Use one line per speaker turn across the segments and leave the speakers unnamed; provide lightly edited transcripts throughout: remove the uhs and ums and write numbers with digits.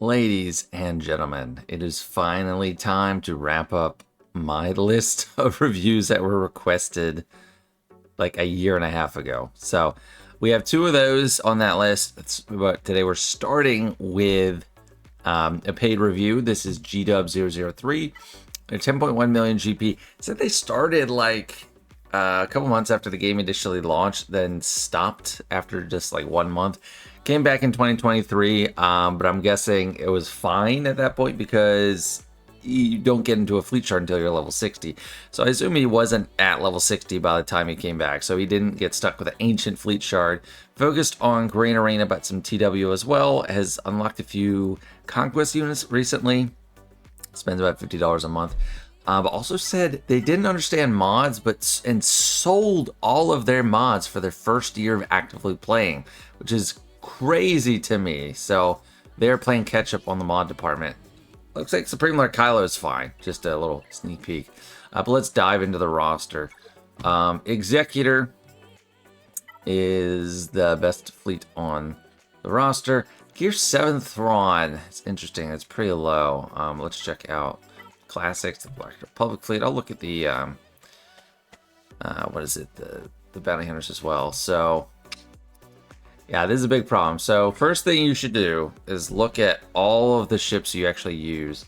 Ladies and gentlemen, it is finally time to wrap up my list of reviews that were requested like a year and a half ago. So we have two of those on that list, but today we're starting with a paid review. This is GW003. They're 10.1 million GP. Said they started like a couple months after the game initially launched, then stopped after just like 1 month. Came back in 2023, but I'm guessing it was fine at that point because you don't get into a fleet chart until you're level 60. So I assume he wasn't at level 60 by the time he came back, so he didn't get stuck with an ancient fleet shard. Focused on Grain Arena, but some TW as well. Has unlocked a few conquest units recently. Spends about $50 a month. But also said they didn't understand mods, and sold all of their mods for their first year of actively playing, which is crazy to me. So they're playing catch up on the mod department. Looks like Supreme Lord Kylo is fine. Just a little sneak peek. But let's dive into the roster. Executor is the best fleet on the roster. Gear 7 Thrawn. It's interesting. It's pretty low. Let's check out Classics, the Black Republic fleet. I'll look at the what is it? The bounty hunters as well. So yeah, this is a big problem. So first thing you should do is look at all of the ships you actually use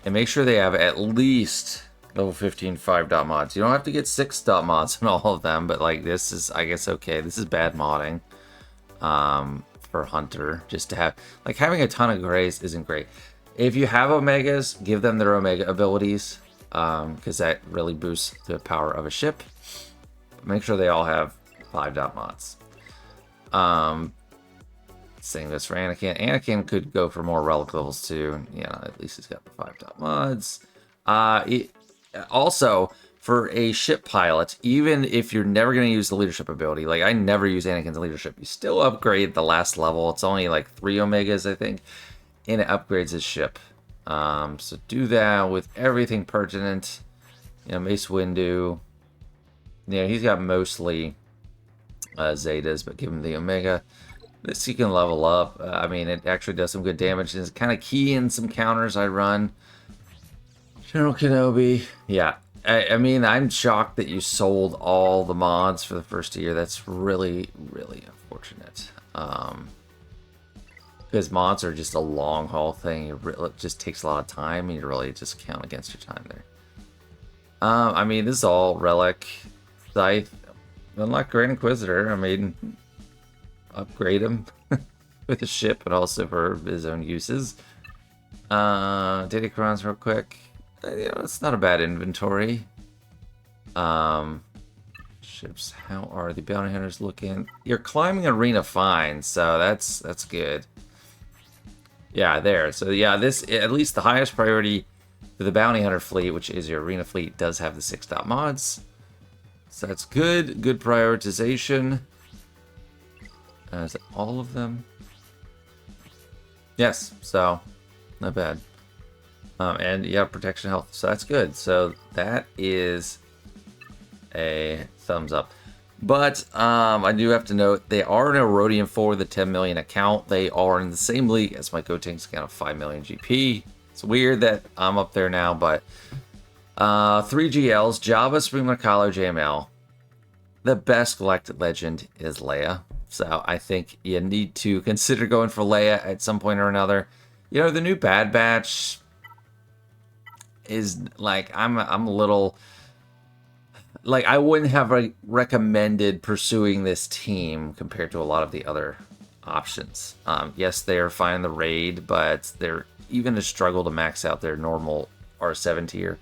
and make sure they have at least level 15 5 dot mods. You don't have to get 6 dot mods on all of them, but like this is, I guess, okay. This is bad modding for Hunter. Just to have, like, having a ton of grays isn't great. If you have Omegas, give them their Omega abilities because that really boosts the power of a ship. Make sure they all have 5 dot mods. Saying this for Anakin. Anakin could go for more relic levels too. Yeah, at least he's got the 5 dot mods. Also, for a ship pilot, even if you're never going to use the leadership ability, like I never use Anakin's leadership, you still upgrade the last level. It's only like 3 Omegas, I think, and it upgrades his ship. So do that with everything pertinent. You know, Mace Windu. Yeah, he's got mostly Zetas, but give him the Omega. This he can level up. I mean, it actually does some good damage. It's kind of key in some counters I run. General Kenobi. Yeah, I mean, I'm shocked that you sold all the mods for the first year. That's really, really unfortunate. Because mods are just a long haul thing. It just takes a lot of time, and you really just count against your time there. I mean, this is all Relic, Scythe. Unlock Grand Inquisitor. I mean, upgrade him with a ship, but also for his own uses. Datacrons real quick. You know, it's not a bad inventory. Ships. How are the bounty hunters looking? You're climbing arena fine, so that's good. Yeah, there. So yeah, this, at least the highest priority for the bounty hunter fleet, which is your arena fleet, does have the 6 dot mods. So that's good. Good prioritization. Is it all of them? Yes. So not bad. And yeah, protection health. So that's good. So that is a thumbs up. But I do have to note they are in Erodium for the 10 million account. They are in the same league as my Gotenks account of 5 million GP. It's weird that I'm up there now, but 3 GLs, Jabba, Supreme Lord Kylo, JML. The best Galactic Legend is Leia. So I think you need to consider going for Leia at some point or another. You know, the new Bad Batch is like, I'm a little, like, I wouldn't have recommended pursuing this team compared to a lot of the other options. Yes, they are fine in the raid, but they're even a struggle to max out their normal R7 tier.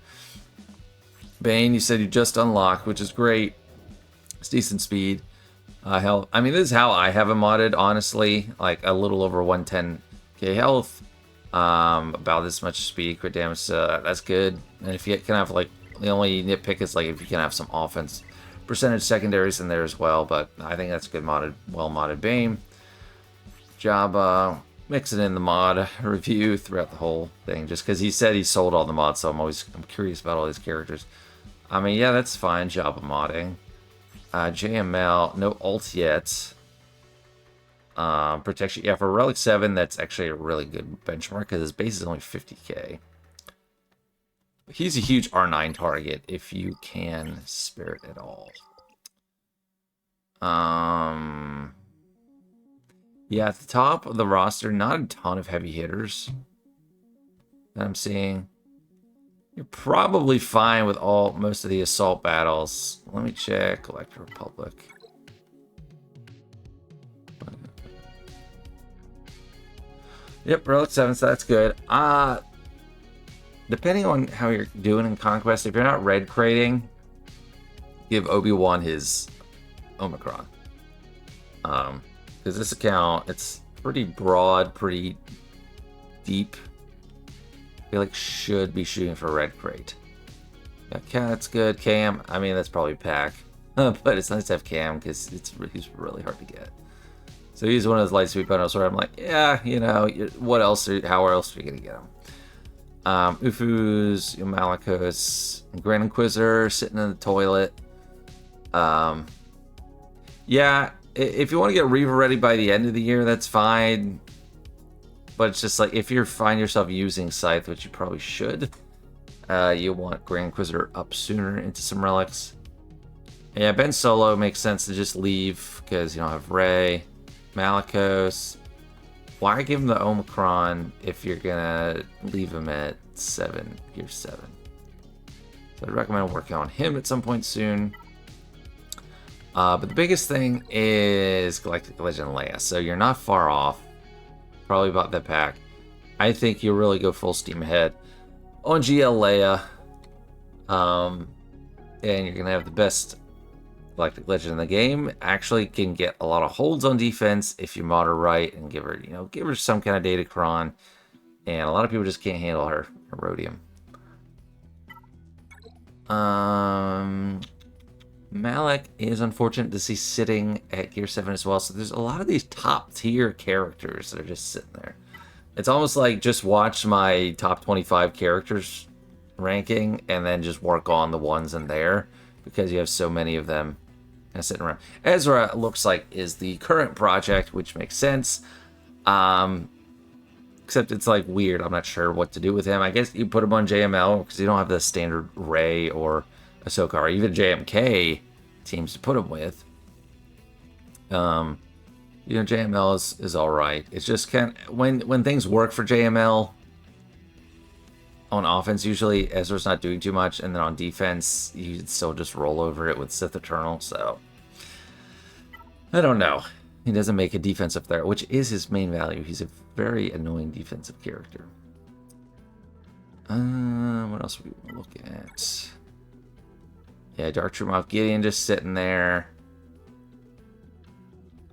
Bane, you said you just unlocked, which is great. It's decent speed. Hell, I mean, this is how I have him modded, honestly. Like a little over 110k health, about this much speed, crit damage. That's good. And if you can have, like, the only nitpick is like if you can have some offense percentage secondaries in there as well. But I think that's good modded, well modded Bane. Jabba, mixing in the mod review throughout the whole thing, just because he said he sold all the mods, so I'm curious about all these characters. I mean, yeah, that's fine. Jabba modding. JML, no ult yet. protection. Yeah, for Relic 7, that's actually a really good benchmark because his base is only 50k. He's a huge R9 target if you can spare it at all. Yeah, at the top of the roster, not a ton of heavy hitters that I'm seeing. You're probably fine with most of the assault battles. Let me check Galactic Republic. Yep, Relic 7, so that's good. Depending on how you're doing in Conquest, if you're not red crating, give Obi-Wan his Omicron. Because this account, it's pretty broad, pretty deep. I feel like should be shooting for red crate. Yeah, that's good. Cam, I mean, that's probably pack. But it's nice to have Cam because he's really hard to get. So he's one of those light sweep bundles where I'm like, yeah, you know, what else? How else are you gonna get him? Ufus, Malicos, Grand Inquisitor sitting in the toilet. Yeah, if you want to get Reaver ready by the end of the year, that's fine. But it's just like, if you find yourself using Scythe, which you probably should, you want Grand Inquisitor up sooner into some relics. Yeah, Ben Solo makes sense to just leave, because you don't have Rey, Malicos. Why give him the Omicron if you're gonna leave him at gear 7? So I'd recommend working on him at some point soon. But the biggest thing is Galactic Legend Leia. So you're not far off. Probably about that pack. I think you'll really go full steam ahead on GL Leia. And you're gonna have the best Galactic Legend in the game. Actually can get a lot of holds on defense if you mod her right and give her some kind of Datacron. And a lot of people just can't handle her rhodium. Malak is unfortunate to see sitting at gear 7 as well. So there's a lot of these top tier characters that are just sitting there. It's almost like just watch my top 25 characters ranking and then just work on the ones in there because you have so many of them kind of sitting around. Ezra looks like is the current project, which makes sense. Except it's like weird. I'm not sure what to do with him. I guess you put him on JML because you don't have the standard Rey or Ahsoka or even JMK teams to put him with. JML is all right. It's just when things work for JML on offense, usually Ezra's not doing too much, and then on defense, you still just roll over it with Sith Eternal. So I don't know. He doesn't make a defensive threat, which is his main value. He's a very annoying defensive character. What else we look at? Yeah, Dark True Moff Gideon just sitting there.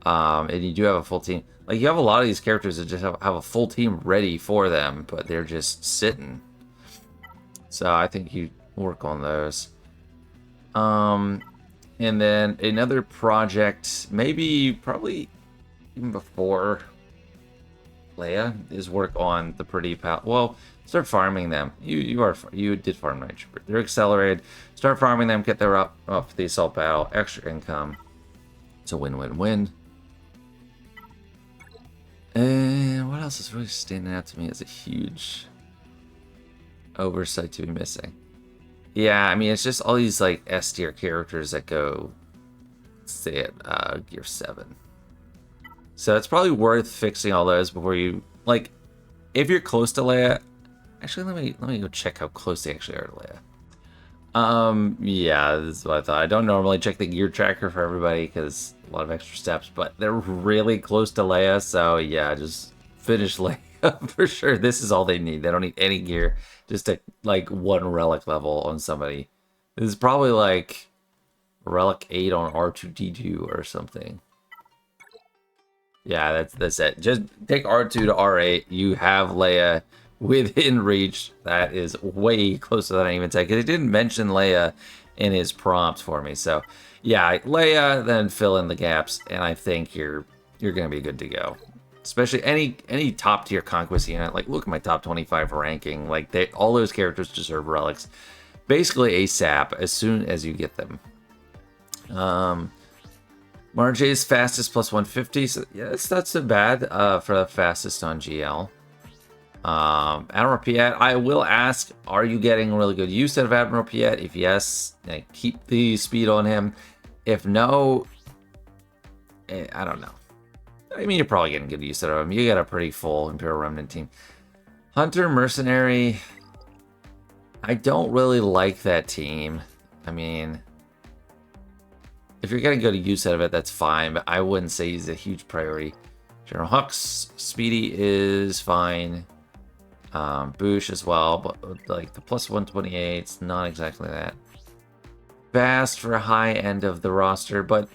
And you do have a full team. Like, you have a lot of these characters that just have a full team ready for them, but they're just sitting. So I think you work on those. And then another project, probably even before Leia, is work on the pretty well, start farming them. You did farm Night Trooper. They're accelerated. Start farming them, get their up for the assault battle, extra income. It's a win-win-win. And what else is really standing out to me as a huge oversight to be missing? Yeah, I mean, it's just all these like S tier characters that go, say at gear 7. So it's probably worth fixing all those before you, like, if you're close to Leia. Actually, let me go check how close they actually are to Leia. Yeah, this is what I thought. I don't normally check the gear tracker for everybody because a lot of extra steps, but they're really close to Leia. So yeah, just finish Leia for sure. This is all they need. They don't need any gear. Just a like 1 relic level on somebody. This is probably like relic 8 on R2D2 or something. Yeah, that's it. Just take R2 to R8. You have Leia within reach. That is way closer than I even said, because it didn't mention Leia in his prompt for me. So yeah, Leia, then fill in the gaps, and I think you're gonna be good to go. Especially any top tier conquest unit. Like, look at my top 25 ranking. Like, all those characters deserve relics basically ASAP as soon as you get them. Marjay's fastest plus 150, so yeah, that's not so bad for the fastest on GL. Admiral Piet, I will ask, are you getting really good use out of Admiral Piet? If yes, keep the speed on him. If no, I don't know. I mean, you're probably getting good use out of him. You got a pretty full Imperial Remnant team. Hunter Mercenary, I don't really like that team. I mean, if you're getting good use out of it, that's fine, but I wouldn't say he's a huge priority. General Hux, Speedy is fine. Boosh as well, but like the plus 128, it's not exactly that fast for a high end of the roster, but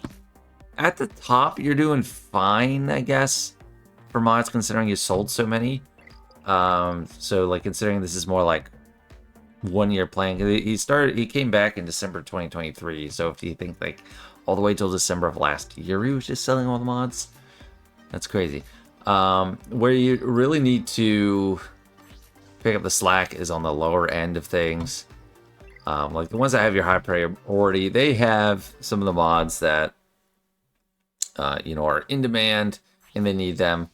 at the top, you're doing fine, I guess, for mods, considering you sold so many. So like considering this is more like 1 year playing, he came back in December 2023. So if you think like all the way till December of last year, he was just selling all the mods. That's crazy. Where you really need to pick up the slack is on the lower end of things. Like the ones that have your high priority, they have some of the mods that are in demand and they need them.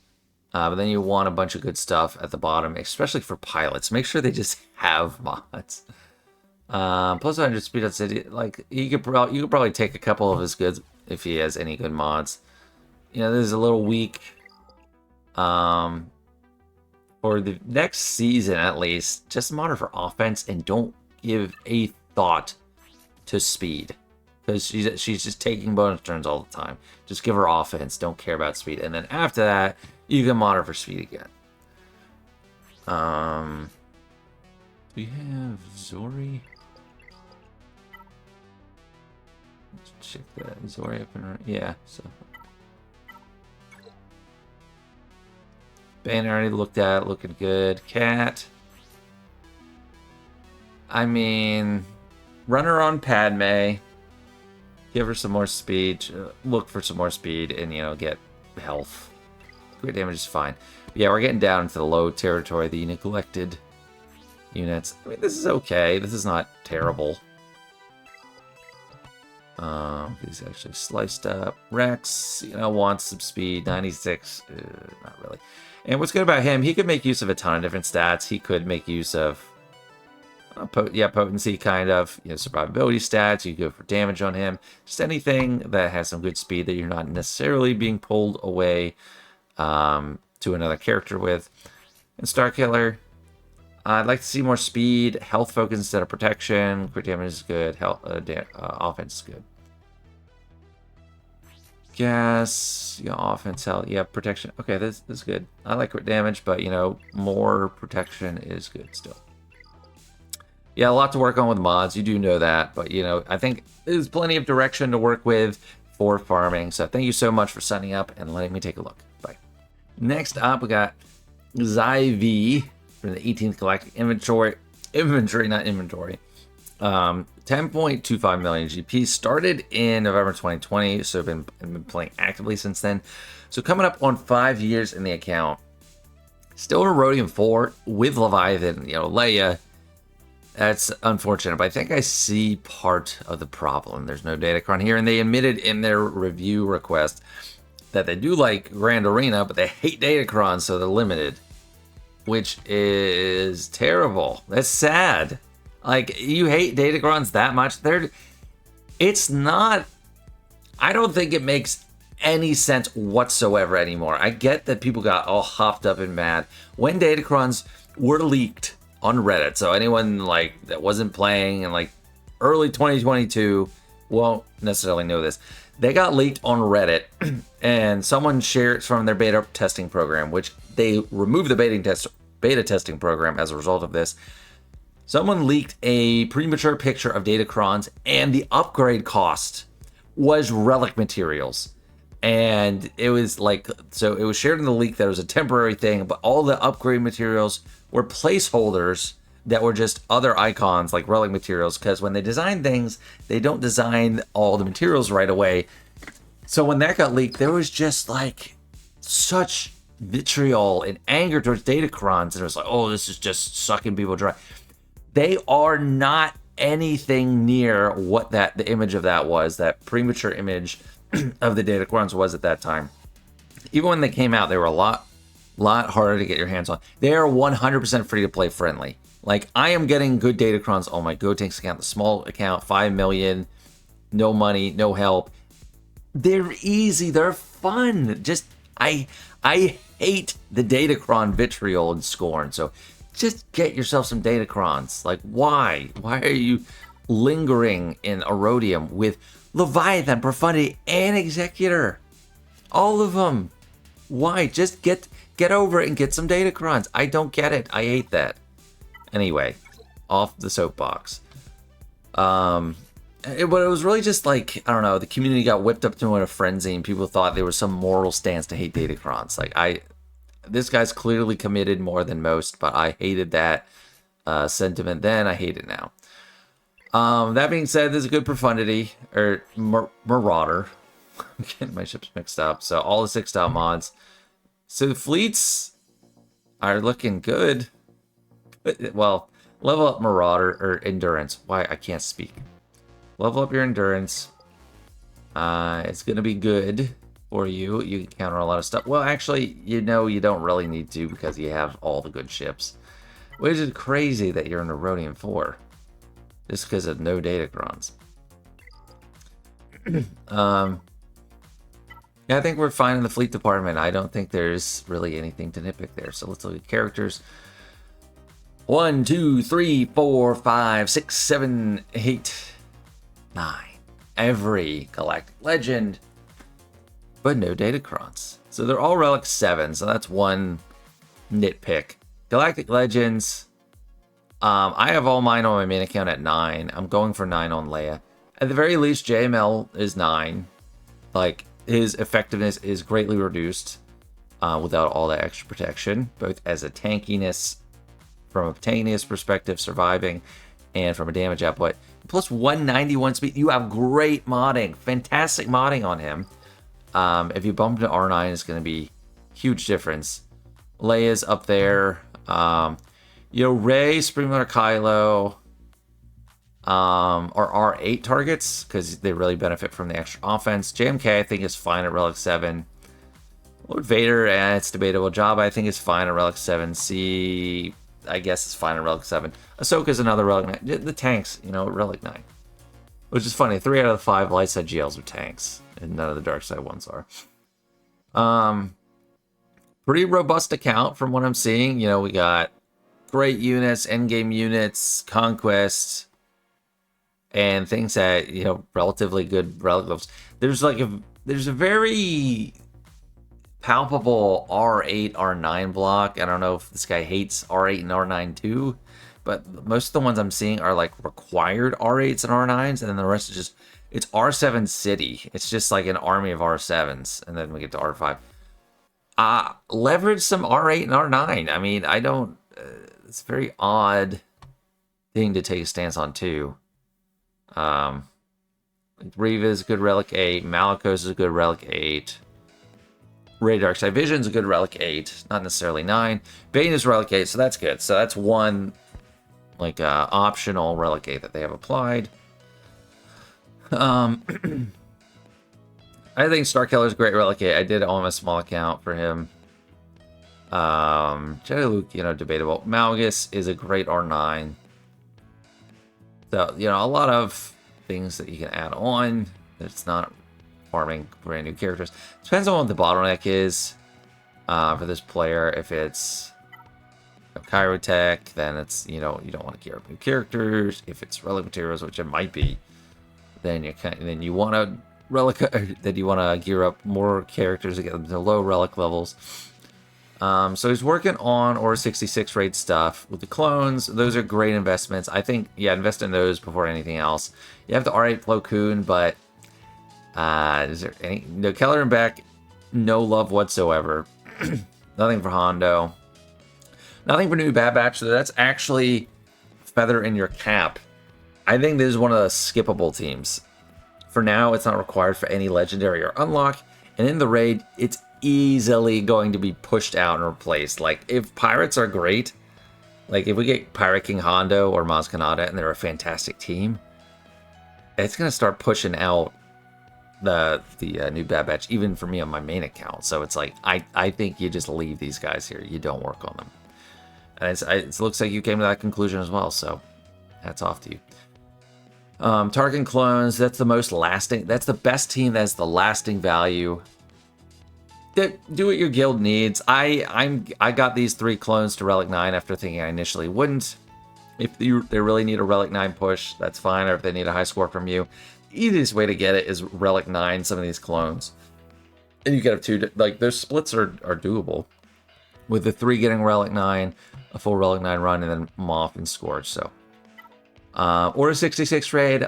But then you want a bunch of good stuff at the bottom, especially for pilots. Make sure they just have mods. Plus 100 speed on city. Like you could probably take a couple of his goods if he has any good mods. This is a little weak. For the next season at least, just monitor for offense and don't give a thought to speed. Because she's just taking bonus turns all the time. Just give her offense. Don't care about speed. And then after that, you can monitor for speed again. Do we have Zori? Let's check that. Zori up and right. Yeah, so. Bane already looked at. Looking good. Cat. I mean, run her on Padme. Give her some more speed. Look for some more speed and, get health. Crit damage is fine. But yeah, we're getting down into the low territory, the neglected units. I mean, this is okay. This is not terrible. He's actually sliced up. Rex, wants some speed. 96, not really. And what's good about him, he could make use of a ton of different stats. He could make use of potency, kind of, survivability stats. You go for damage on him. Just anything that has some good speed that you're not necessarily being pulled away to another character with. And Starkiller, I'd like to see more speed, health focus instead of protection. Crit damage is good. Offense is good. Gas, offense, health, protection. Okay, this is good. I like crit damage, but more protection is good still. Yeah, a lot to work on with mods. You do know that, but I think there's plenty of direction to work with for farming. So thank you so much for signing up and letting me take a look. Bye. Next up, we got Xyvee from the 18th Galactic Inventory, not inventory. 10.25 million GP. Started in November 2020, so I've been playing actively since then. So coming up on 5 years in the account. Still a Rhodium 4 with Leviathan, Leia. That's unfortunate, but I think I see part of the problem. There's no Datacron here, and they admitted in their review request that they do like Grand Arena, but they hate Datacron, so they're limited, which is terrible. That's sad. Like, you hate Datacrons that much? It's not... I don't think it makes any sense whatsoever anymore. I get that people got all hopped up and mad when Datacrons were leaked on Reddit, so anyone that wasn't playing in early 2022 won't necessarily know this. They got leaked on Reddit, and someone shared from their beta testing program, which they removed the beta testing program as a result of this. Someone leaked a premature picture of Datacrons, and the upgrade cost was relic materials. And it was so it was shared in the leak that it was a temporary thing, but all the upgrade materials were placeholders that were just other icons like relic materials, because when they design things, they don't design all the materials right away. So when that got leaked, there was just such vitriol and anger towards Datacrons, and it was oh, this is just sucking people dry. They are not anything near what the image of that was, that premature image of the Datacrons was at that time. Even when they came out, they were a lot harder to get your hands on. They are 100% free to play friendly. Like, I am getting good Datacrons on my GoTanks account, the small account, 5 million, no money, no help. They're easy, they're fun. Just, I hate the Datacron vitriol and scorn. So just get yourself some Datacrons. Like, why? Why are you lingering in Erodium with Leviathan, Profundity, and Executor? All of them. Why? Just get over it and get some Datacrons. I don't get it. I hate that. Anyway, off the soapbox. But it was really just like, I don't know, the community got whipped up to a frenzy and people thought there was some moral stance to hate Datacrons. Like, this guy's clearly committed more than most, but I hated that sentiment then. I hate it now. That being said, there's a good Profundity, or Marauder. I'm getting my ships mixed up. So all the 6-star mods. So the fleets are looking good. Well, level up Marauder, or Endurance. Why? I can't speak. Level up your Endurance. It's going to be good for you. You can counter a lot of stuff. Well, actually, you don't really need to because you have all the good ships. Which is crazy that you're in Erodium 4. Just because of no Datacrons. Yeah, I think we're fine in the fleet department. I don't think there's really anything to nitpick there. So let's look at characters. 1, 2, 3, 4, 5, 6, 7, 8, 9. Every Galactic Legend, but no Datacrons. So they're all Relic 7, so that's one nitpick. Galactic Legends, I have all mine on my main account at 9. I'm going for 9 on Leia. At the very least, JML is 9. Like, his effectiveness is greatly reduced without all that extra protection, both as a tankiness, from a tankiness perspective, surviving, and from a damage output. Plus 191 speed. You have great modding, fantastic modding on him. If you bump to R9, it's going to be huge difference. Leia's up there. Rey, Springmother, Kylo, are R8 targets because they really benefit from the extra offense. JMK, I think, is fine at Relic 7. Lord Vader, it's debatable. Jabba, I think, is fine at Relic 7. C, I guess, is fine at Relic 7. Ahsoka's another Relic 9. The tanks, Relic 9. Which is funny. 3 out of the 5 light side GLs are tanks, and none of the dark side ones are. Pretty robust account from what I'm seeing. We got great units, endgame units, conquest, and things that, relatively good relic levels. There's a very palpable R8, R9 block. I don't know if this guy hates R8 and R9 too, but most of the ones I'm seeing are like required R8s and R9s, and then the rest is just, it's R7 City. It's just like an army of R7s, and then we get to R5. Leverage some R8 and R9. I mean, I don't, it's a very odd thing to take a stance on too. Reva is a good Relic 8. Malicos is a good Relic 8. Ray Darkside Vision is a good Relic 8. Not necessarily 9. Bane is Relic 8, so that's good. So that's one, optional Relic 8 that they have applied. I think Starkiller is a great Relic 8. I did it on a small account for him. Jedi Luke, debatable. Malgus is a great R9. So, a lot of things that you can add on. It's not farming brand new characters. Depends on what the bottleneck is for this player. If it's Chirotech, then it's, you don't want to gear up new characters. If it's relic materials, which it might be, then you want to gear up more characters to get them to low relic levels. So he's working on Aura 66 raid stuff with the clones. Those are great investments. I think, invest in those before anything else. You have the R8 Plo Koon, but is there any? No, Keller and Beck, no love whatsoever. Nothing for Hondo. Nothing for New Bad Batch. So that's actually feather in your cap. I think this is one of the skippable teams. For now, it's not required for any legendary or unlock. And in the raid, it's easily going to be pushed out and replaced. Like, if pirates are great, like if we get Pirate King Hondo or Maz Kanata and they're a fantastic team, it's going to start pushing out the new Bad Batch, even for me on my main account. So it's like, I think you just leave these guys here. You don't work on them. And it looks like you came to that conclusion as well, so hats off to you. Tarkin clones, that's the most lasting. That's the best team that has the lasting value. Do what your guild needs. I got these 3 clones to Relic 9 after thinking I initially wouldn't. If they really need a Relic 9 push, that's fine, or if they need a high score from you. The easiest way to get it is Relic 9 some of these clones. And you get 2, like, those splits are doable. With the 3 getting Relic 9, a full Relic 9 run, and then Moth and Scorch, so. Or a 66 raid,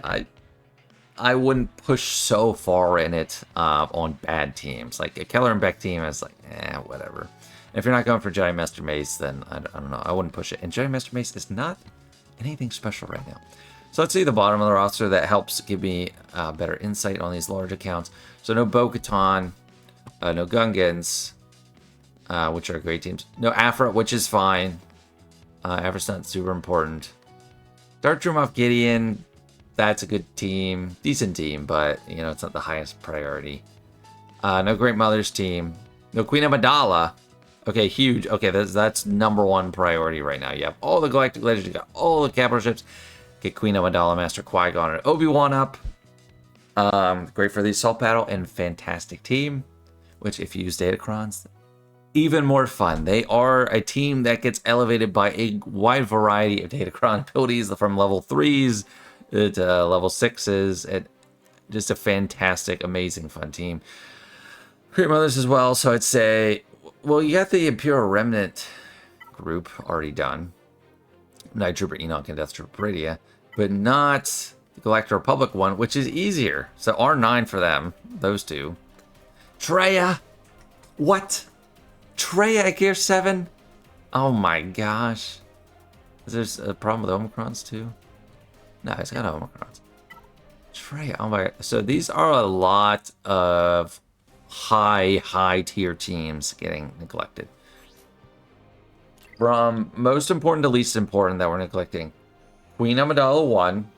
I wouldn't push so far in it on bad teams. Like, a Keller and Beck team is like, whatever. And if you're not going for Jedi Master Mace, then I don't know, I wouldn't push it. And Jedi Master Mace is not anything special right now. So let's see the bottom of the roster that helps give me better insight on these large accounts. So no Bo-Katan, no Gungans, which are great teams. No Aphra, which is fine. Aphra's not super important. Dark Troop Moff Gideon, that's a good team. Decent team, but, you know, it's not the highest priority. No Great Mother's team. No Queen Amidala. Okay, huge. Okay, that's #1 priority right now. You have all the Galactic Legends, you got all the capital ships. Get Queen Amidala, Master Qui-Gon, and Obi-Wan up. Great for the Assault Battle, and fantastic team. Which, if you use Datacrons, even more fun. They are a team that gets elevated by a wide variety of Datacron abilities, from level 3s to level 6s. And just a fantastic, amazing, fun team. Great Mothers as well, so I'd say, well, you got the Imperial Remnant group already done. Night Trooper Enoch and Death Trooper Bridia, but not the Galactic Republic one, which is easier. So R9 for them, those 2. Traya! What? Traya at Gear 7? Oh my gosh. Is there a problem with Omicrons too? No, it's got Omicrons. Traya, oh my god. So these are a lot of high tier teams getting neglected. From most important to least important that we're neglecting. Queen Amidala 1.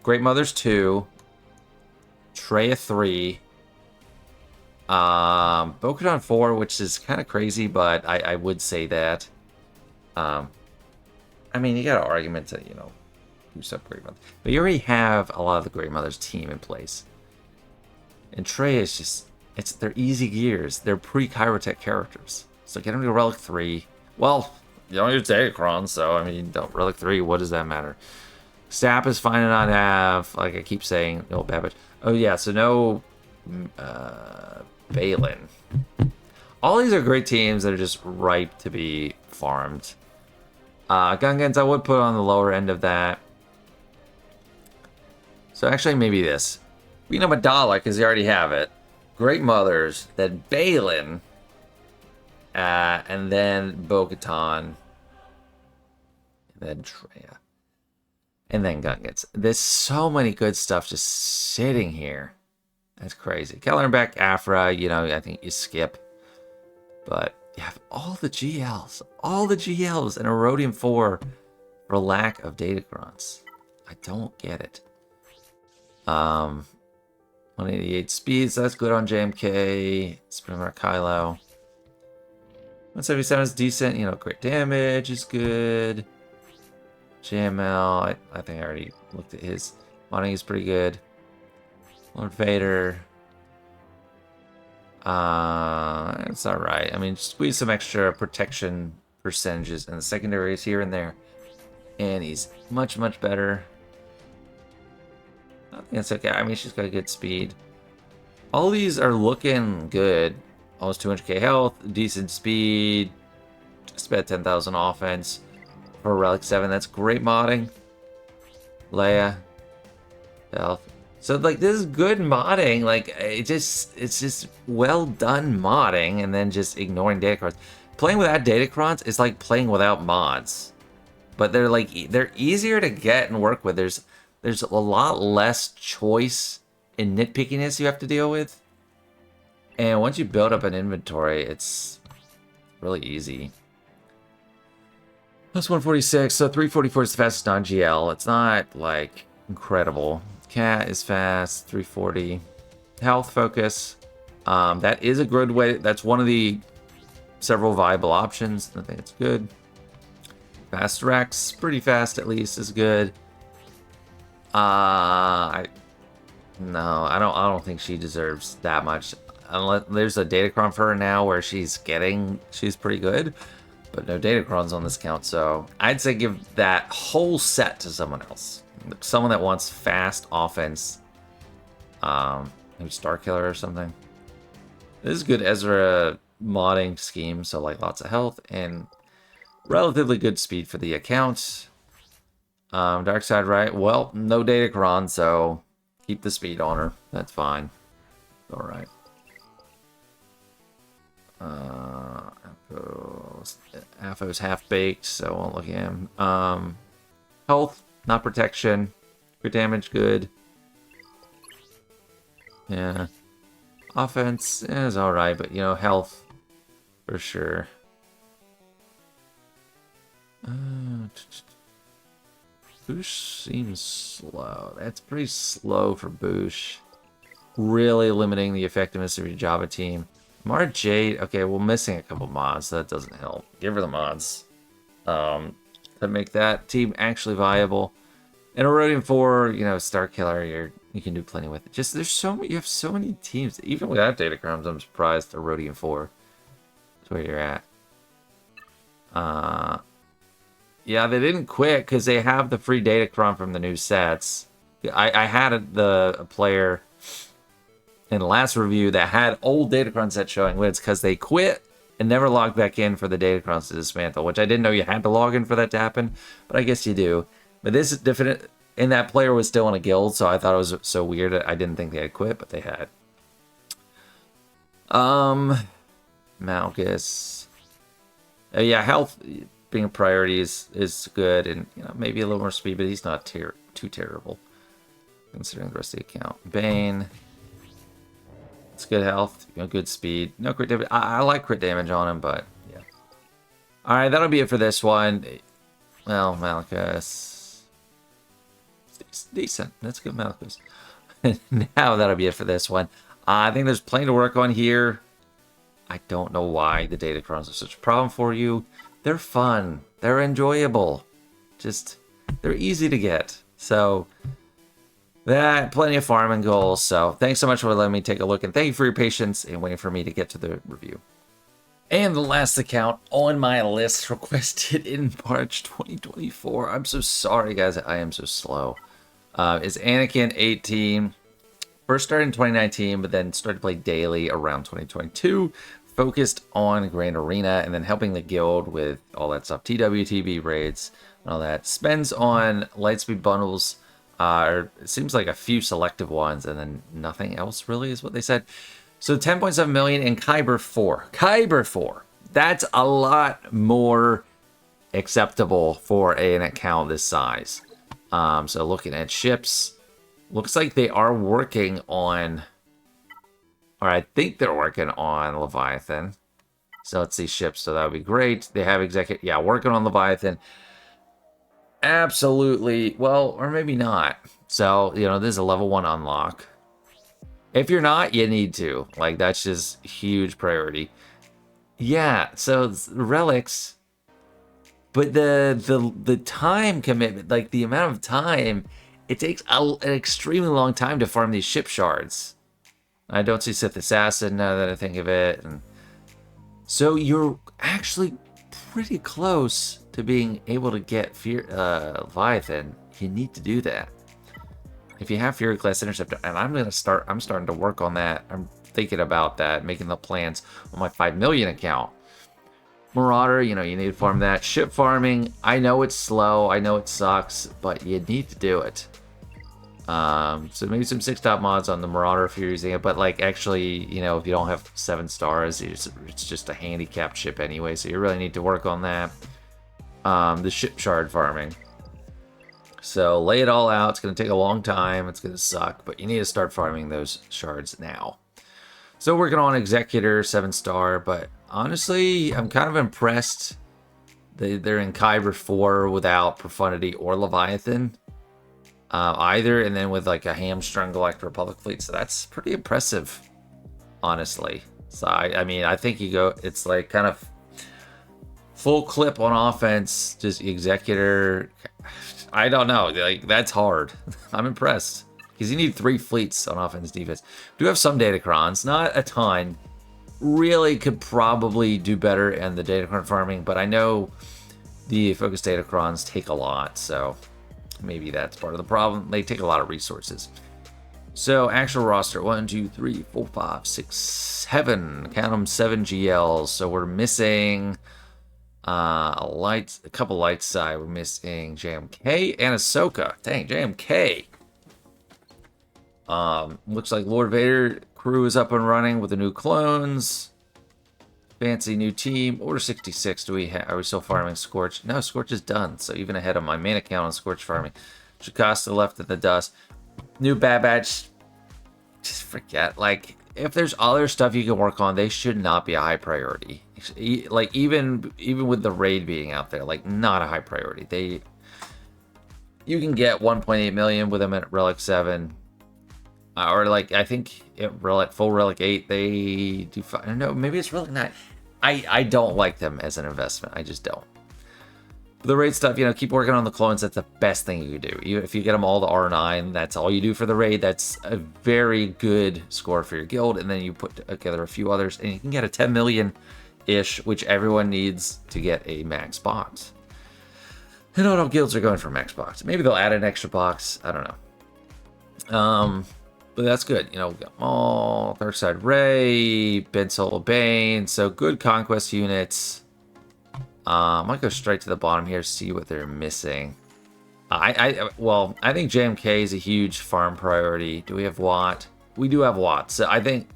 Great Mothers 2. Traya 3. Bo-Katan 4, which is kind of crazy, but I would say that. I mean, you got an argument to, you know, boost up Great Mothers. But you already have a lot of the Great Mothers team in place. And Trey is just, they're easy gears. They're pre-Kyrotech characters. So get them to Relic 3. Well, you don't use Datacron, so, I mean, don't Relic 3, what does that matter? Sap is fine to not have, like I keep saying, no Babbage. Oh yeah, so no Balin. All these are great teams that are just ripe to be farmed. Gungans, I would put on the lower end of that. So actually, maybe this. Queen Amidala, because you already have it. Great Mothers, then Balin, and then Bo-Katan, and then Traya, and then Gungans. There's so many good stuff just sitting here. That's crazy. Keller and Beck, Aphra, you know, I think you skip. But you have all the GLs, and Erodium 4 for lack of Datacrons. I don't get it. 188 speeds, that's good on JMK. Springmark Kylo. 177 is decent, you know, great damage is good. JML, I think I already looked at his. Modding is pretty good. Lord Vader. It's alright. I mean, squeeze some extra protection percentages in the secondaries here and there. And he's much, much better. I think it's okay. I mean, she's got good speed. All these are looking good. Almost 200k health, decent speed, just about 10,000 offense for Relic 7. That's great modding. Leia, health. So like this is good modding. Like it's just well done modding, and then just ignoring Datacrons. Playing without Datacrons is like playing without mods, but they're easier to get and work with. There's a lot less choice and nitpickiness you have to deal with. And once you build up an inventory, it's really easy. Plus 146, so 344 is the fastest non-GL. It's not, like, incredible. Cat is fast, 340. Health focus. That is a good way. That's one of the several viable options. I think it's good. Fast Rex, pretty fast at least, is good. I don't think she deserves that much. Unless there's a Datacron for her now where she's pretty good, but no Datacrons on this count. So I'd say give that whole set to someone else, someone that wants fast offense. Maybe Star Killer or something. This is good Ezra modding scheme, so like lots of health and relatively good speed for the account. Dark Side, right? Well, no Datacron, so keep the speed on her. That's fine. All right. Afo's half-baked, so won't look at him. Health, not protection. Crit damage, good. Yeah. Offense is alright, but, you know, health, for sure. Boosh seems slow. That's pretty slow for Boosh. Really limiting the effectiveness of your Java team. Mar Jade, okay, we're missing a couple mods, so that doesn't help. Give her the mods to make that team actually viable. And Erodium 4, you know, Star Killer, you can do plenty with it. Just you have so many teams. Even without Datacrons, I'm surprised Erodium 4 is where you're at. Yeah, they didn't quit because they have the free Datacron from the new sets. I had a player in the last review that had old Datacron sets showing, but it's because they quit and never logged back in for the Datacrons to dismantle, which I didn't know you had to log in for that to happen, but I guess you do. But this is different, and that player was still in a guild, so I thought it was so weird. I didn't think they had quit, but they had. Malgus. Yeah, health being a priority is good, and you know maybe a little more speed, but he's not too terrible considering the rest of the account. Bane. It's good health, you know, good speed. No crit damage. I like crit damage on him, but yeah. All right, that'll be it for this one. Well, Malchus. It's decent. That's good, Malchus. Now that'll be it for this one. I think there's plenty to work on here. I don't know why the Datacrons are such a problem for you. They're fun. They're enjoyable. Just, they're easy to get. So, plenty of farming goals. So, thanks so much for letting me take a look. And thank you for your patience and waiting for me to get to the review. And the last account on my list requested in March 2024. I'm so sorry, guys. I am so slow. Is Anakin 18. First started in 2019, but then started to play daily around 2022. Focused on Grand Arena and then helping the guild with all that stuff. TWTB raids and all that. Spends on Lightspeed bundles. Or it seems like a few selective ones and then nothing else really is what they said. So 10.7 million in Kyber 4. Kyber 4. That's a lot more acceptable for an account this size. So looking at ships, looks like they are working on, or I think they're working on Leviathan. So let's see ships. So that would be great. They have working on Leviathan. Absolutely. Well, or maybe not. So, you know, this is a level 1 unlock. If you're not, you need to. Like, that's just huge priority. Yeah, so relics. But the time commitment, like the amount of time, it takes an extremely long time to farm these ship shards. I don't see Sith Assassin now that I think of it. And so you're actually pretty close to being able to get Leviathan. You need to do that. If you have Fury Class Interceptor, and I'm starting to work on that. I'm thinking about that, making the plans on my 5 million account. Marauder, you know, you need to farm that. Ship farming, I know it's slow, I know it sucks, but you need to do it. So maybe some 6-top mods on the Marauder if you're using it, but like actually, you know, if you don't have 7 stars, it's just a handicapped ship anyway, so you really need to work on that. The ship shard farming. So lay it all out. It's going to take a long time. It's going to suck, but you need to start farming those shards now. Still working on Executor 7-star, but honestly, I'm kind of impressed. They're in Kyber 4 without Profundity or Leviathan. either, and then with like a hamstrung Galactic Republic fleet. So that's pretty impressive, honestly. So I mean, I think you go, it's like kind of full clip on offense, just Executor. I don't know, like that's hard. I'm impressed because you need 3 fleets on offense, defense. We do have some Datacrons, not a ton. Really could probably do better in the Datacron farming, but I know the focus Datacrons take a lot, so maybe that's part of the problem. They take a lot of resources. So actual roster, 1, 2, 3, 4, 5, 6, 7. Count them, 7 GLs. So we're missing a couple light side. We're missing JMK and Ahsoka. Dang, JMK. Looks like Lord Vader crew is up and running with the new clones. Fancy new team. Order 66. Are we still farming Scorch? No, Scorch is done. So even ahead of my main account on Scorch farming. Jocasta left in the dust. New Bad Batch. Just forget. Like, if there's other stuff you can work on, they should not be a high priority. Like, even with the raid being out there, like, not a high priority. You can get 1.8 million with them at Relic 7. Or, like, I think at full Relic 8, they do... I don't know, maybe it's Relic 9. I don't like them as an investment. I just don't. The raid stuff, keep working on the clones. That's the best thing you can do. If you get them all to R9, that's all you do for the raid. That's a very good score for your guild. And then you put together a few others, and you can get a 10 million-ish, which everyone needs to get a max box. And not all guilds are going for max box. Maybe they'll add an extra box. I don't know. But that's good. We got Maul, Darkside Ray, Ben Solo Bane. So good conquest units. I might go straight to the bottom here, see what they're missing. I think JMK is a huge farm priority. Do we have Watt? We do have Watt. So I think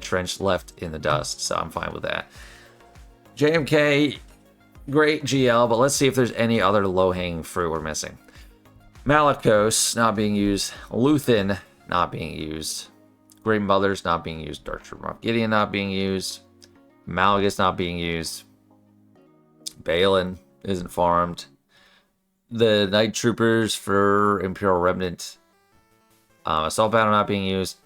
Trench left in the dust, so I'm fine with that. JMK, great GL, but let's see if there's any other low-hanging fruit we're missing. Malicos not being used. Luthen not being used. Great Mothers not being used. Dark Trooper Moff Gideon not being used. Malgus not being used. Balin isn't farmed. The Night Troopers for Imperial Remnant. Assault Battle not being used.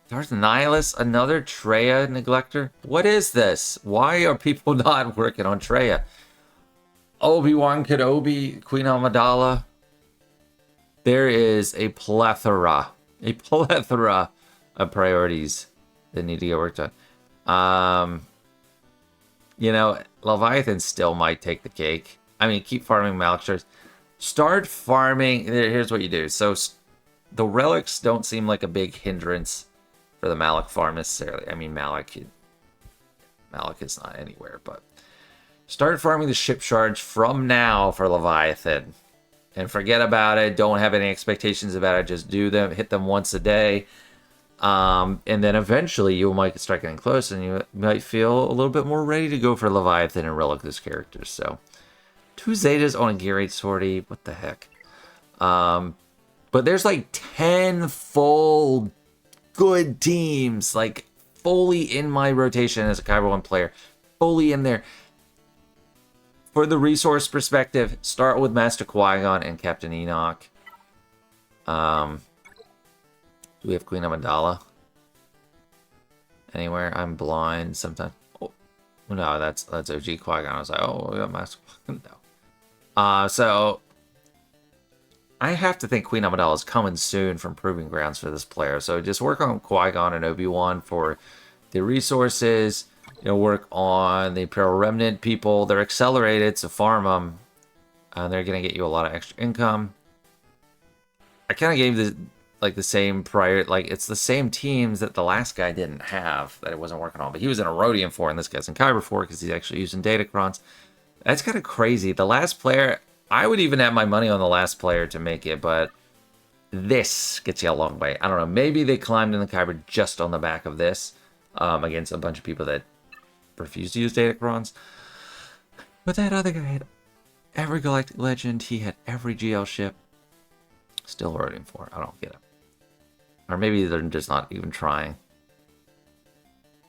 Darth Nihilus, another Traya neglector. What is this? Why are people not working on Traya? Obi-Wan Kenobi, Queen Amidala. There is a plethora of priorities that need to get worked on. Leviathan still might take the cake. I mean, keep farming Malachars. Start farming. Here's what you do. So the relics don't seem like a big hindrance for the Malak farm necessarily. I mean, Malak is not anywhere, but start farming the ship shards from now for Leviathan. And forget about it. Don't have any expectations about it. Just do them. Hit them once a day. And then eventually you might start getting close and you might feel a little bit more ready to go for Leviathan and Relicus characters. So 2 Zetas on a Gear 8 sortie. What the heck? But there's like 10 full good teams. Like fully in my rotation as a Kyber 1 player. Fully in there. For the resource perspective, start with Master Qui-Gon and Captain Enoch. Do we have Queen Amidala? Anywhere? I'm blind sometimes. Oh, no, that's OG Qui-Gon. I was like, oh, we got Master Qui-Gon. No. So, I have to think Queen Amidala is coming soon from Proving Grounds for this player. So, just work on Qui-Gon and Obi-Wan for the resources. Work on the Imperial Remnant people. They're accelerated, so farm them. And they're going to get you a lot of extra income. I kind of gave the same prior... Like, it's the same teams that the last guy didn't have that it wasn't working on. But he was in a Rhodium 4, and this guy's in Kyber 4 because he's actually using Datacrons. That's kind of crazy. The last player... I would even have my money on the last player to make it, but this gets you a long way. I don't know. Maybe they climbed in the Kyber just on the back of this against a bunch of people that refused to use Datacrons. But that other guy had every Galactic Legend. He had every GL ship. Still voting for. I don't get it. Or maybe they're just not even trying.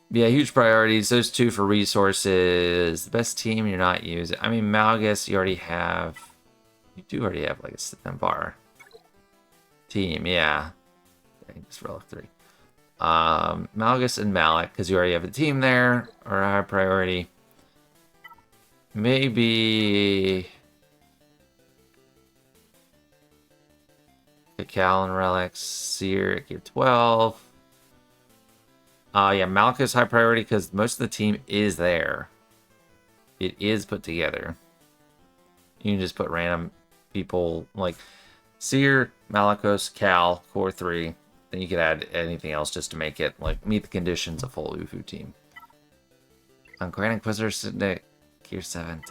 Yeah, huge priorities. Those 2 for resources. The best team you're not using. I mean, Malgus, you already have... You do already have like a Sith bar. team, yeah. Dang, just Relic 3. Malgus and Malik, because you already have a team there, are a high priority. Maybe Cacao and Relics, Seer at Gear 12. Yeah, Malik is high priority because most of the team is there. It is put together. You can just put random people like Seer, Malikos, Cal, Core 3. Then you could add anything else just to make it like meet the conditions of full UFU team. Grand Inquisitor sitting at Gear 7.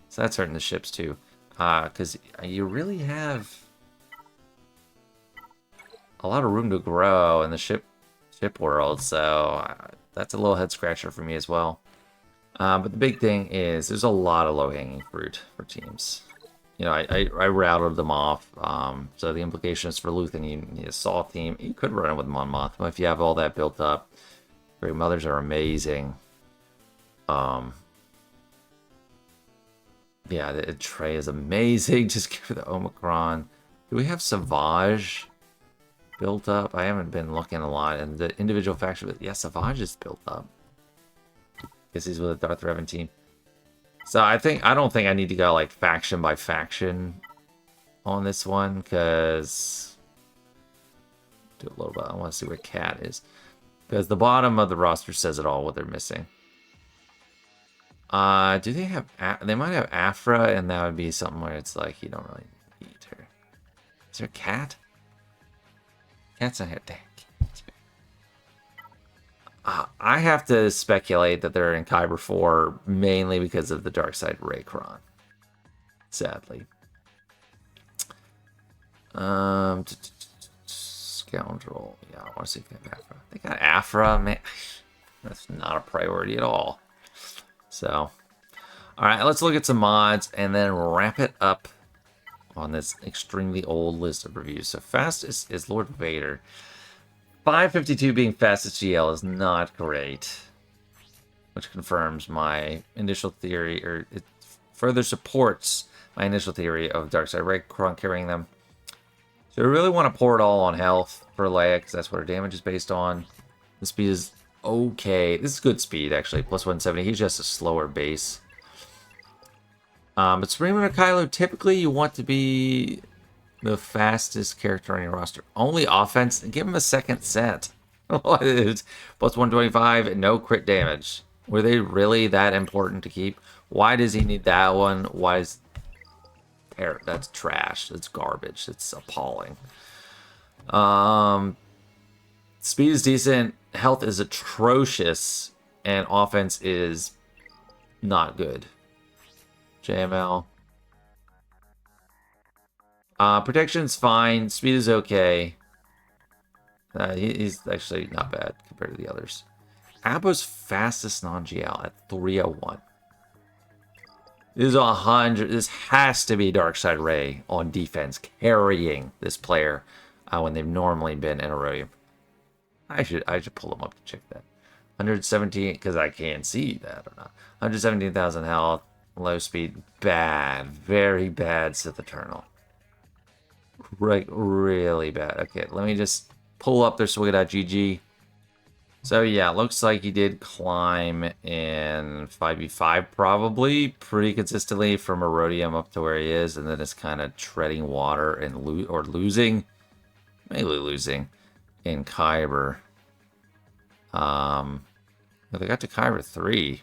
So that's hurting the ships too. Because you really have a lot of room to grow in the ship world, so that's a little head scratcher for me as well. But the big thing is there's a lot of low-hanging fruit for teams. You know, I routed them off. So the implications for Luthen, you need a Saw team. You could run it with Monmouth, but if you have all that built up, Great Mothers are amazing. Yeah, the Trey is amazing. Just give the Omicron. Do we have Savage built up? I haven't been looking a lot. And the individual faction, but yeah, Savage is built up. Guess he's with a Darth Revan team. So I don't think I need to go like faction by faction on this one, because do a little bit. I want to see where Cat is, because the bottom of the roster says it all what they're missing. Do they have? They might have Afra, and that would be something where it's like you don't really need her. Is there a Cat? Cat's not here. Dang. I have to speculate that they're in Kyber 4 mainly because of the dark side Raycron. Sadly. Scoundrel. Yeah, I want to see if they have Afra. They got Afra, man. That's not a priority at all. So, all right, let's look at some mods and then wrap it up on this extremely old list of reviews. So fastest is Lord Vader. 552 being fastest GL is not great, which confirms my initial theory, or it further supports my initial theory of Darkseid Raycron carrying them. So I really want to pour it all on health for Leia, because that's what her damage is based on. The speed is okay. This is good speed, actually. Plus 170. He's just a slower base. But Supreme and Kylo, typically you want to be the fastest character on your roster. Only offense. Give him a second set. Plus 125, no crit damage. Were they really that important to keep? Why does he need that one? Why is... That's trash. It's garbage. It's appalling. Speed is decent. Health is atrocious. And offense is not good. JML. Protection's fine. Speed is okay. He's actually not bad compared to the others. Abo's fastest non-GL at 301. This is 100. This has to be Darkseid Ray on defense carrying this player when they've normally been in a Erodium. I should pull them up to check that. 117, because I can't see that or not. 117,000 health, low speed, bad, very bad Sith Eternal. Like, really bad. Okay, let me just pull up their Swig.gg. So, yeah, looks like he did climb in 5v5 probably pretty consistently from Erodium up to where he is, and then it's kind of treading water and losing, mainly losing, in Kyber. They got to Kyber 3.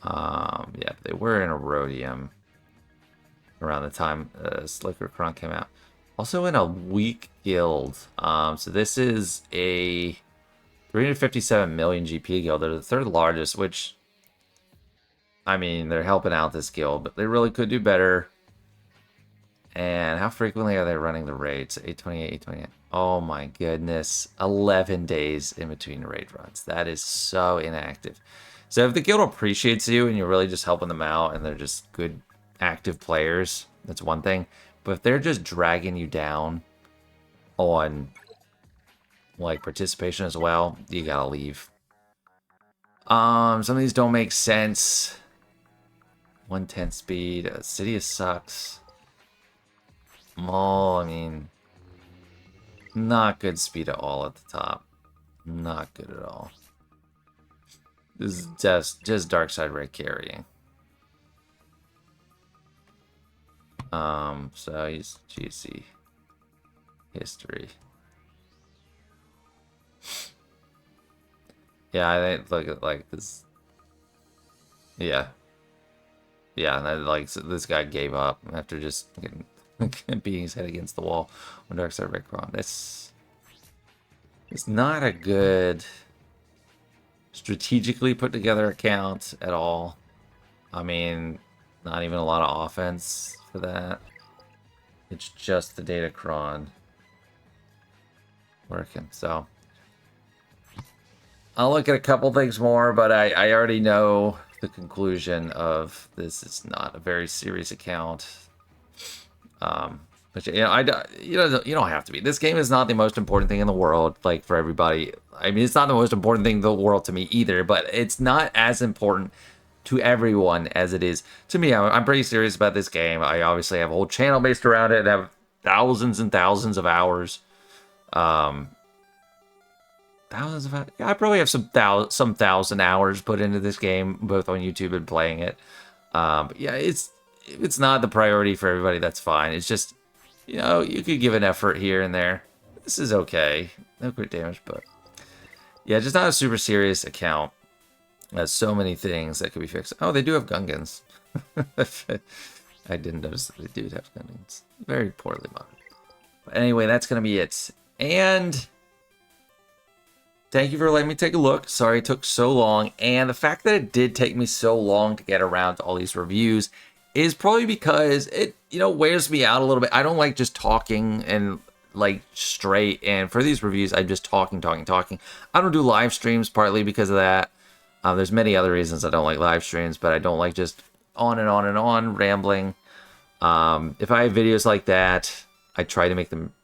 Yeah, they were in Erodium around the time Slicker Kron came out. Also in a weak guild. So this is a 357 million GP guild. They're the third largest, which, I mean, they're helping out this guild, but they really could do better. And how frequently are they running the raids? 828, 828. Oh my goodness. 11 days in between raid runs. That is so inactive. So if the guild appreciates you and you're really just helping them out and they're just good active players, that's one thing. But if they're just dragging you down on like participation as well, you gotta leave. Some of these don't make sense. 110 speed. Sidious sucks. Maul, I mean, not good speed at all at the top. Not good at all. This is just dark side red carrying. So he's GC history. Yeah, I think look at like this. Yeah. Yeah, and I, like so this guy gave up after just getting beating his head against the wall when Darkside Redcron. It's not a good strategically put together account at all. I mean, not even a lot of offense for that. It's just the Datacron working. So I'll look at a couple things more, but I already know the conclusion of this is not a very serious account. But you know, you don't have to be. This game is not the most important thing in the world, like for everybody. I mean, it's not the most important thing in the world to me either, but it's not as important to everyone as it is to me. I'm pretty serious about this game. I obviously have a whole channel based around it and have thousands and thousands of hours. Thousands of hours. Yeah, I probably have some thousand hours put into this game, both on YouTube and playing it. But yeah, it's not the priority for everybody. That's fine. It's just, you know, you could give an effort here and there. This is okay. No crit damage, but yeah, just not a super serious account. There's so many things that could be fixed. Oh, they do have Gungans. I didn't notice that they do have Gungans. Very poorly modded. But anyway, that's going to be it. And thank you for letting me take a look. Sorry it took so long. And the fact that it did take me so long to get around to all these reviews is probably because it, you know, wears me out a little bit. I don't like just talking and like straight. And for these reviews, I'm just talking. I don't do live streams partly because of that. There's many other reasons I don't like live streams, but I don't like just on and on and on rambling. If I have videos like that, I try to make them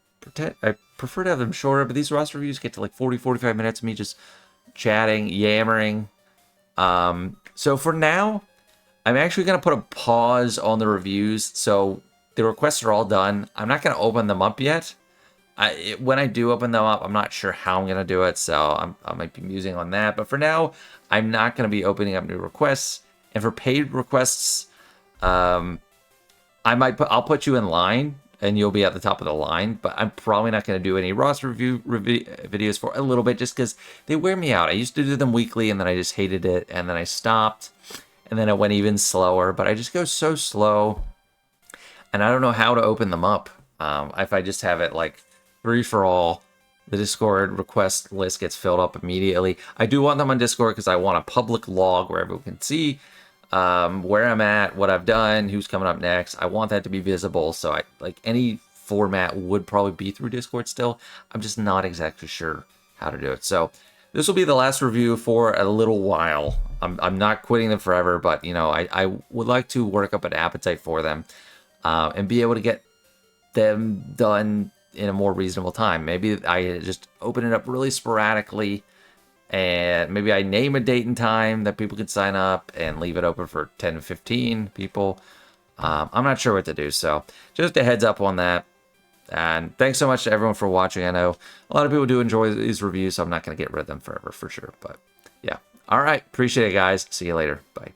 I prefer to have them shorter, but these roster reviews get to like 40-45 minutes of me just chatting, yammering. So for now, I'm actually going to put a pause on the reviews. So the requests are all done. I'm not going to open them up yet. When I do open them up, I'm not sure how I'm going to do it, so I might be musing on that. But for now, I'm not going to be opening up new requests. And for paid requests, I'll put you in line, and you'll be at the top of the line. But I'm probably not going to do any roster review videos for a little bit, just because they wear me out. I used to do them weekly, and then I just hated it, and then I stopped, and then it went even slower. But I just go so slow, and I don't know how to open them up. If I just have it like free for all, the Discord request list gets filled up immediately. I do want them on Discord because I want a public log where everyone can see where I'm at, what I've done, who's coming up next. I want that to be visible. So I like any format would probably be through Discord still. I'm just not exactly sure how to do it. So this will be the last review for a little while. I'm not quitting them forever, but you know, I would like to work up an appetite for them and be able to get them done in a more reasonable time. Maybe I just open it up really sporadically, and maybe I name a date and time that people can sign up and leave it open for 10 to 15 people. I'm not sure what to do, so just a heads up on that. And thanks so much to everyone for watching. I know a lot of people do enjoy these reviews, so I'm not going to get rid of them forever for sure. But yeah. All right. Appreciate it, guys. See you later. Bye.